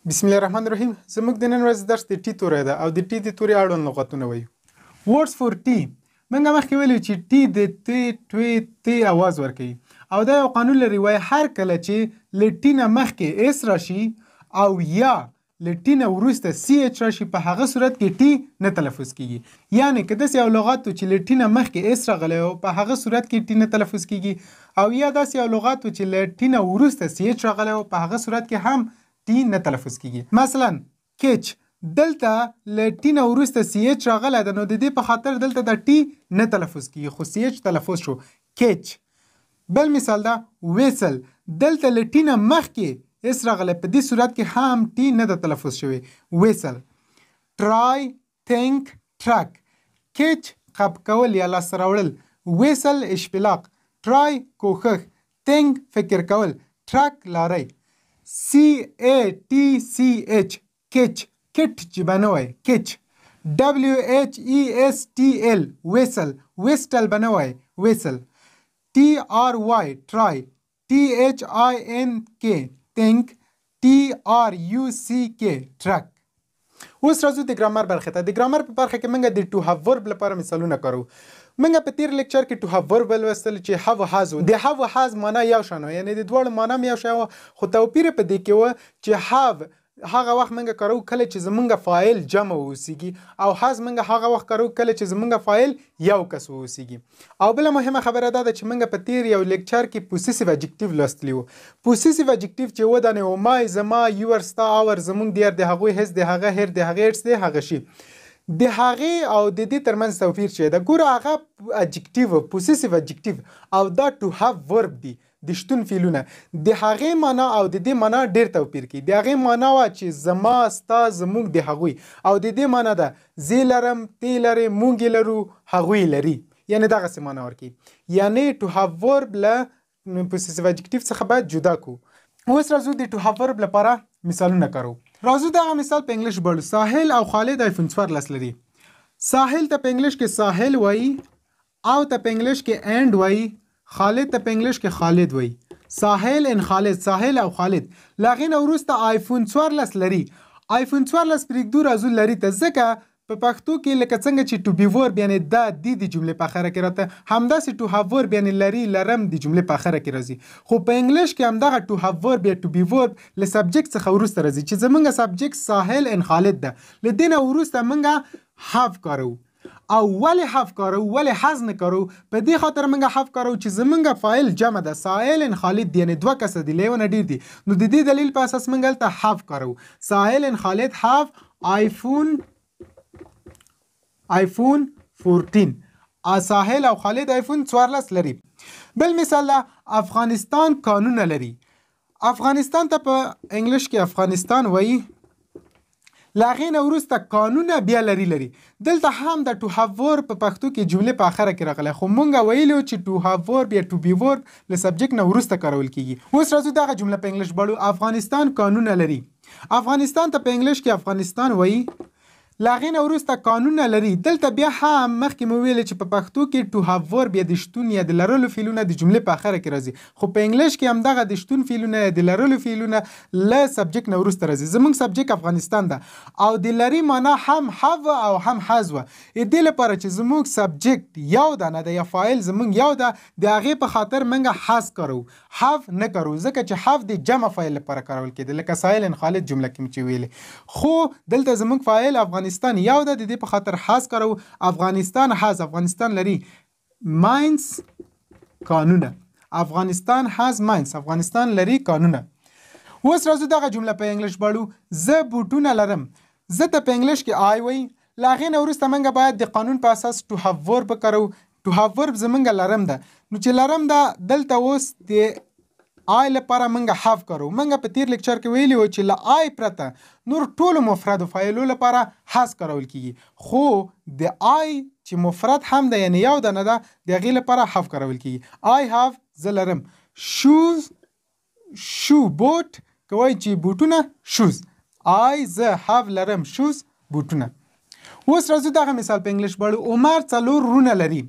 بسم الله الرحمن الرحیم. زموږ د نن ورځې درس د ټي توری ده او د ټي د توري اړوند لغتونه وایو. Words for T. موږ مخکې ویلو چې ټي د ت توی ت اواز ورکوي او دا یو قانون لري وایي هر کله چې له ټي نه مخکې اس راشي او یا له ټي نه وروسته سی اچ راشي په هغه صورت کې ټي نه تلفظ کیږي. یعنی که داسې یو لغت و چې له ټي نه مخکې اس راغلی او په هغه صورت کې ټي نه تلفظ کیږي او یا داسې یو لغت و چې له ټي نه وروسته سی اچ راغلی او په هغه صورت کې هم ټي نه تلفظ کیږي. مثلا کچ دلته له ټي نه وروسته سی اچ راغلی ده نو د دې په خاطر دلته د ټي نه تلفظ کیږي خو سی اچ تلفظ شو کچ. بل مثال ده ویسل دلته له ټي نه مخکې اس راغلی په دې صورت کې هم ټي نه ده تلفظ شوی ویسل. ټرای تینک ټرک کچ قب کول یا لاس راوړل ویسل اشپلاق ټرای کوښښ تینک فکر کول ټرک لاری. CATCH کچ کټ چې بنوي کچ. WHESTL ویسل ویسټل بنوي ویسل. TRY try THINK think TRUCK truck. اوس راځو د ګرامر برخې ته. د ګرامر په برخه کې موږ د ټو هاف ورب لپاره مثالونه کارو. موږ په تیر لیکچر کې ټو هاف ورب ولوستل چې هاو هاز و. د هاو هاز معنا یو شان و، یعنی د دواړو معنا یو شان و، خو توپیر په دې کې و چې هاو هغه وخت موږ کارو کله چې زمونږ فاعل جمع اوسیږي او هاز موږ هغه وخت کارو کله چې زمونږ فاعل یو کس اوسیږي. او بل مهمه خبره ده چې موږ په تیر یو لیکچر کې پوسیسیو اډجکټیو لوستلی وو. پوسیسیو اډجکټیو چې ودانه او ما زما یور ستا اور زمونږ دیر د هغوی هیڅ د هغه هر د هغه هرڅ د هغه شی د هغه او د دې ترمنځ توپیر چي ده. ګوره هغه اډجکټیو پوسیسیو اډجکټیو او دا ټو هاف ورب دی د شتون فعلونه د هغې معنا او د دې معنا ډېر توپیر کوي. د هغې معنا وه چې زما ستا زموږ د هغوی او د دې معنا ده زه لرم تی لرې موږ لرو هغوی لري، یعنی دغسې معنا ورکوي. یعنی ټو هاف ورب له پوسیسیو اډجکټیو څخه باید جدا کړو. اوس راځو د ټو هاف ورب لپاره مثالونه کارو. راځو دغه مثال په انګلیش بړو. ساحل او خالد آیفون 14 لري. ساحل ته په انګلیش کې ساحل وایي او ته په انګلیش کې اینډ وایي. خالد ته په انګلیش کې خالد وایي. ساحل ان خالد ساحل او خالد. له هغې نه وروسته آیفون 14 لري. آیفون 14 پرېږدو راځو لري ته ځکه په پښتو کې لکه څنګه چې ټو بی ورب یعنی دا د جملې په اخره کې راته همداسې ټو هاف ورب یعنی لري لرم د جملې په اخره کې راځي. خو په انګلیش کې همدغه ټو هاف ورب یا ټو بی ورب له سبجیکټ څخه وروسته راځي چې زمونږ سبجیکټ ساحل ان خالد ده. له دې نه وروسته موږ هاف کارو. او ولې هاف کارو ولې حذف نه کارو؟ په دې خاطر موږ هاف کارو چې زمونږ فاعل جمع ده ساحل ان خالد دی یعنی دوه کسه دی لیونه ډیر دي نو د دې دلیل په اساس موږ هلته هاف کارو. ساحل ان خالد هاف آیفون 14 ساحل او خالد آیفون 14 لري. بل مثال افغانستان قانون لري. افغانستان ته په انګلیش کې افغانستان وایي. لاغې نه وروسته قانونه بیا لري. دلته هم د ټو هاف ورب په پښتو کې جملې په اخره کې راغلی خو مونږ ویلو چې ټو هاف ورب یا ټو بی ورب له سبجیکټ نه وروسته کارول کیږي. اوس راځو دغه جمله په انګلیش بړو. افغانستان قانونه لري. افغانستان ته په انګلیش کې افغانستان وایي. لاغې نه وروسته قانونه لري. دلته بیا هم مخکې مو ویل چې په پښتو کې ټو هاف ورب یا د شتون یا د لرلو فعلونه د جملې په اخره کې راځي خو په انګلیش کې همدغه د شتون فعلونه یا د لرلو فعلونه له سبجیکټ نه وروسته راځي. زموږ سبجیکټ افغانستان ده او د لري معنا هم هاو او هم هاز وه. دې لپاره چې زموږ سبجیکټ یو دانه ده یا فاعل زموږ یو ده د هغې په خاطر موږ هاز کارو هاف نه کارو ځکه چې هاف د جمع فاعل لپاره کارول کېده لکه ساحل ان خالد جمله کې چې ویلې. خو دلته زموږ فاعل افغانستان یو ده د دې په خاطر هاز کارو. افغانستان هاز افغانستان لري. ماینس قانونه افغانستان هاز ماینس افغانستان لري قانونه. اوس راځو دغه جمله په انګلیش بړو. زه بوټونه لرم. زه ته په انګلیش کې آی وایي. له هغې نه وروسته موږ باید د قانون په اساس ټو هاف ورب وکارو. ټو هاف ورب زمونږ لرم ده نو چې لرم ده دلته اوس د آی لپاره موږ هاف کارو. موږ په تیر لیکچر کې ویلي و چې له آی پرته نور ټولو مفرد و فاعلو لپاره هاز کارول کیږي خو د آی چې مفرد هم ده یعنی یو دانه ده د هغې لپاره هاف کارول کیږي. آی هاف زه لرم. شوز شو بوټ کوي چې بوټونه شوز. آی زه هاف لرم شوز بوټونه. اوس راځو دغه مثال په انګلیش بړو. عمر 4 رونه لري.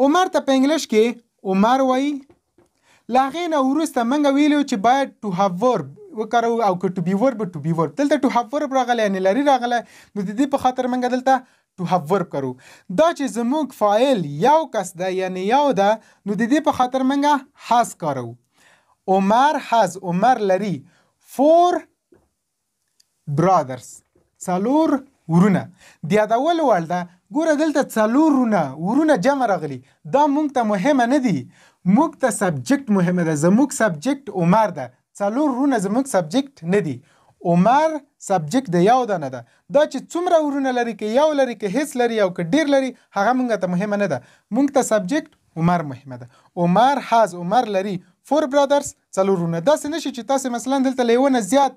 عمر ته په انګلیش کې عمر وایي. له هغې نه وروسته موږ ویلو چې باید ټو هاف ورب وکارو او که ټو بی ورب ټو بی ورب دلته ټو هاف ورب راغلی یعنی لري راغلی نو د دې په خاطر موږ دلته ټو هاف ورب کارو. دا چې زموږ فاعل یو کس ده یعنی یو ده نو د دې په خاطر موږ هاز کارو. عمر has عمر لري 4 brothers څلور ورونه. د یادولو وړ ده ګوره دلته څلور ورونه جمع راغلي دا موږ ته مهمه نه دي موږ ته سبجیکټ مهمه ده. زموږ سبجیکټ عمر ده څلور ورونه زموږ سبجیکټ نه دي. عمر سبجیکټ د یو دانه ده. دا چې څومره ورونه لري که یو لري که هیڅ لري او که ډیر لري هغه موږ ته مهمه نه ده. موږ ته سبجیکټ عمر مهمه ده. عمر has عمر لري 4 brothers څلور ورونه. داسې نشي چې تاسو مثلا دلته له یو نه زیات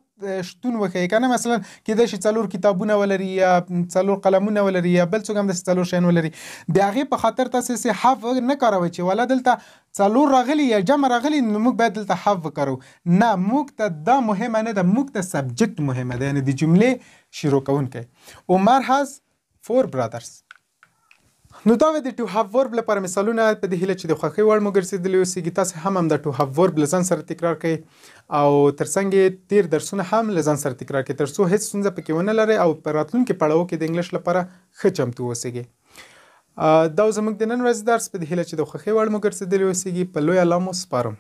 شتون وښیي کنه مثلا کېدای شي څلور کتابونه ولري یا څلور قلمونه ولري یا بل څوک هم داسې څلور شیان ولري د هغې په خاطر تاسو یې have نه کاروئ چې ولا دلته څلور راغلي یا جمع راغلي نو موږ باید دلته have وکارو. نه موږ ته دا مهمه نه ده موږ ته سبجیکټ مهمه ده یعنی د جملې شروع کوونکی. عمر has 4 brothers. نو دا د ټو هاف ورب لپاره مثالونه په دې هیله چې د خوښۍ وړ مو ګرځېدلي اوسېږي. تاسې هم د ټو هاف ورب له ځان سره تکرار کړئ او ترڅنګ یې تیر درسونه هم له ځان سره تکرار کړئ تر څو هیڅ ستونزه پکې ونه لرئ او په راتلونکي پړاو کې د انګلیش لپاره ښه چمتو اوسېږئ. دا زموږ د نن ورځې درس په دې هیله چې د خوښۍ وړ مو ګرځېدلي اوسېږي. په لوی الله مو سپارم.